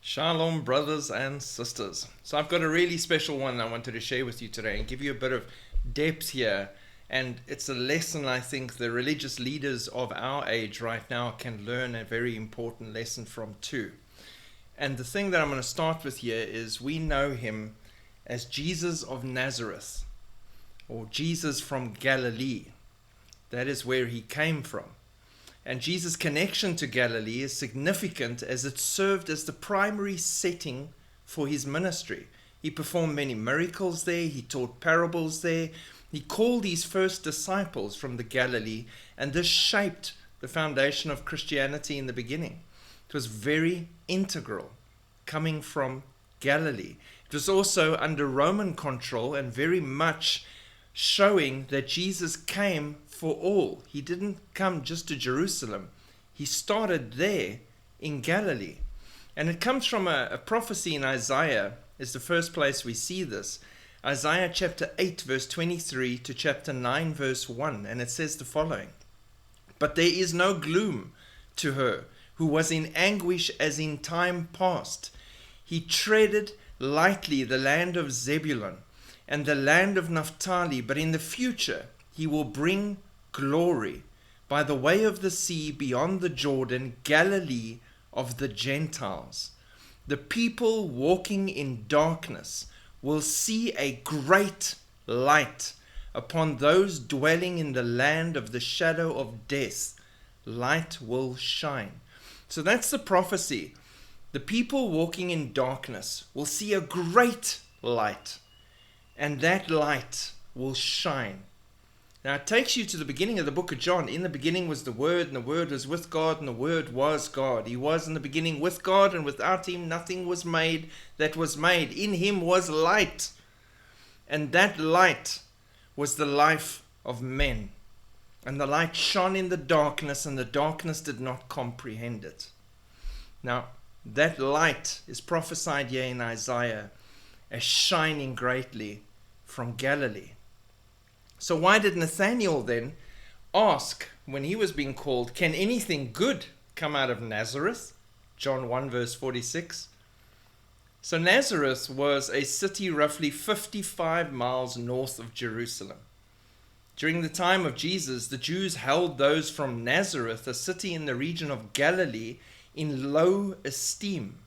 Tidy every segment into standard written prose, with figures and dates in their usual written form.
Shalom, brothers and sisters. So I've got a really special one I wanted to share with you today and give you a bit of depth here. And it's a lesson I think the religious leaders of our age right now can learn a very important lesson from too. And the thing that I'm going to start with here is we know him as Jesus of Nazareth, or Jesus from Galilee. That is where he came from. And Jesus' connection to Galilee is significant as it served as the primary setting for his ministry. He performed many miracles there, he taught parables there, he called his first disciples from the Galilee, and this shaped the foundation of Christianity in the beginning. It was very integral, coming from Galilee. It was also under Roman control and very much showing that Jesus came for all. He didn't come just to Jerusalem. He started there in Galilee. And it comes from a prophecy in Isaiah, is the first place we see this. Isaiah chapter 8 verse 23 to chapter 9 verse 1. And it says the following: "But there is no gloom to her who was in anguish as in time past. He treaded lightly the land of Zebulun and the land of Naphtali, but in the future he will bring glory by the way of the sea beyond the Jordan, Galilee of the Gentiles. The people walking in darkness will see a great light. Upon those dwelling in the land of the shadow of death, light will shine." So that's the prophecy. The people walking in darkness will see a great light, and that light will shine. Now it takes you to the beginning of the book of John. In the beginning was the Word, and the Word was with God, and the Word was God. He was in the beginning with God, and without him nothing was made that was made. In him was light, and that light was the life of men. And the light shone in the darkness, and the darkness did not comprehend it. Now that light is prophesied here in Isaiah as shining greatly from Galilee. So why did Nathanael then ask, when he was being called, "Can anything good come out of Nazareth?" John 1 verse 46. So Nazareth was a city roughly 55 miles north of Jerusalem. During the time of Jesus, the Jews held those from Nazareth, a city in the region of Galilee, in low esteem.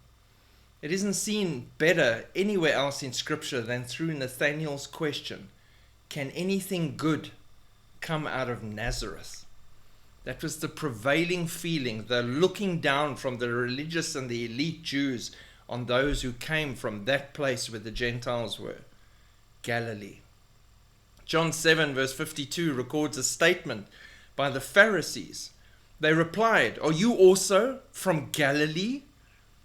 It isn't seen better anywhere else in Scripture than through Nathanael's question, "Can anything good come out of Nazareth?" That was the prevailing feeling, the looking down from the religious and the elite Jews on those who came from that place where the Gentiles were, Galilee. John 7 verse 52 records a statement by the Pharisees. They replied, "Are you also from Galilee?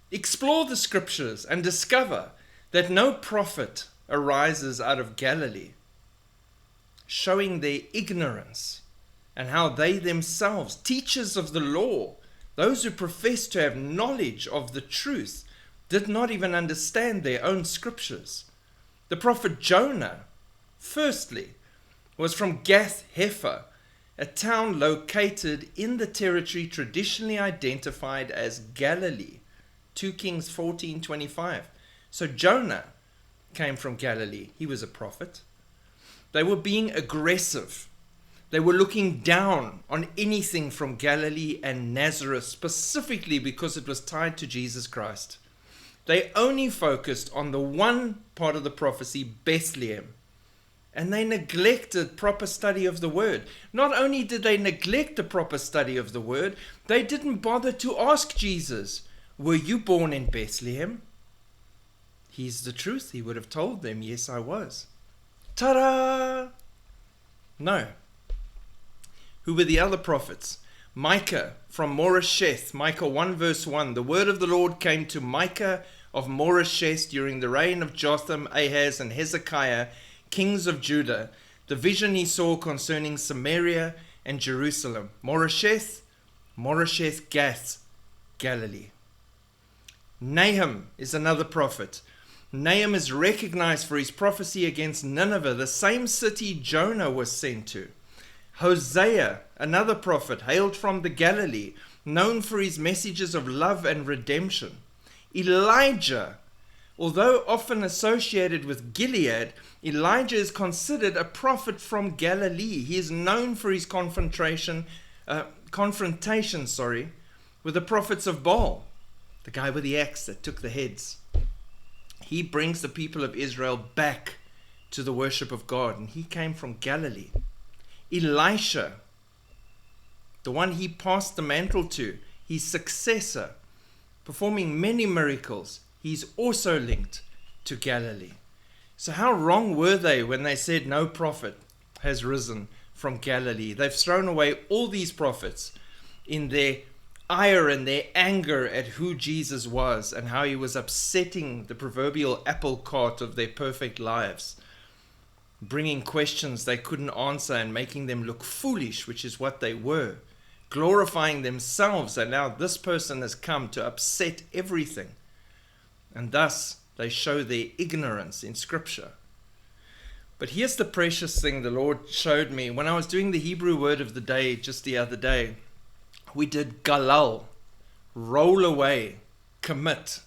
Explore the scriptures and discover that no prophet arises out of Galilee," showing their ignorance and how they themselves, teachers of the law, those who profess to have knowledge of the truth, did not even understand their own scriptures. The prophet Jonah, firstly, was from Gath-Hepher, a town located in the territory traditionally identified as Galilee. 2 Kings 14:25. So Jonah came from Galilee. He was a prophet. They were being aggressive. They were looking down on anything from Galilee and Nazareth, specifically because it was tied to Jesus Christ. They only focused on the one part of the prophecy, Bethlehem. And they neglected proper study of the word. Not only did they neglect the proper study of the word, they didn't bother to ask Jesus, "Were you born in Bethlehem?" He's the truth. He would have told them, "Yes, I was." Ta-da! No. Who were the other prophets? Micah from Moresheth, Micah 1 verse 1. "The word of the Lord came to Micah of Moresheth during the reign of Jotham, Ahaz, and Hezekiah, kings of Judah, the vision he saw concerning Samaria and Jerusalem." Moresheth, Gath, Galilee. Nahum is another prophet. Nahum is recognized for his prophecy against Nineveh, the same city Jonah was sent to. Hosea, another prophet, hailed from the Galilee, known for his messages of love and redemption. Elijah, although often associated with Gilead, Elijah is considered a prophet from Galilee. He is known for his confrontation with the prophets of Baal, the guy with the axe that took the heads. He brings the people of Israel back to the worship of God, and he came from Galilee. Elisha, the one he passed the mantle to, his successor, performing many miracles, he's also linked to Galilee. So how wrong were they when they said no prophet has risen from Galilee? They've thrown away all these prophets in their ire and their anger at who Jesus was and how he was upsetting the proverbial apple cart of their perfect lives, bringing questions they couldn't answer and making them look foolish, which is what they were, glorifying themselves, and now this person has come to upset everything. And thus they show their ignorance in Scripture. But here's the precious thing the Lord showed me. When I was doing the Hebrew word of the day just the other day, we did galal, roll away, commit.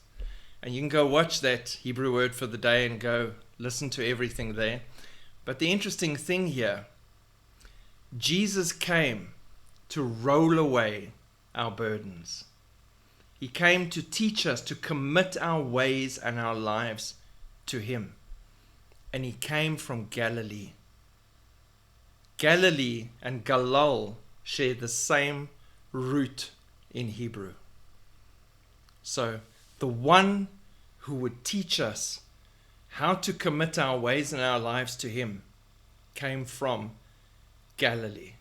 And you can go watch that Hebrew word for the day and go listen to everything there. But the interesting thing here, Jesus came to roll away our burdens. He came to teach us to commit our ways and our lives to him. And he came from Galilee. Galilee and Galal share the same root in Hebrew. So the one who would teach us how to commit our ways and our lives to him came from Galilee.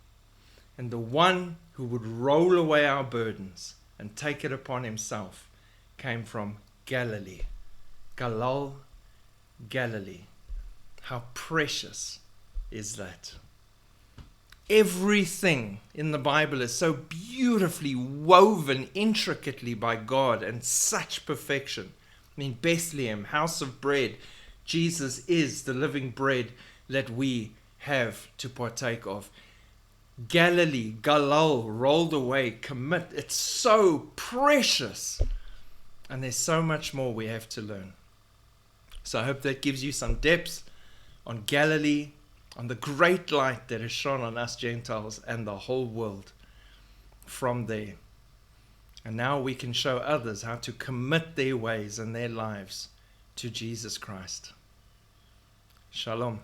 And the one who would roll away our burdens and take it upon himself came from Galilee. Galal, Galilee. How precious is that? Everything in the Bible is so beautifully woven intricately by God and such perfection. I mean, Bethlehem, house of bread. Jesus is the living bread that we have to partake of. Galilee, Galal, rolled away, commit. It's so precious. And there's so much more we have to learn. So I hope that gives you some depth on Galilee, on the great light that has shone on us Gentiles and the whole world from there. And now we can show others how to commit their ways and their lives to Jesus Christ. Shalom.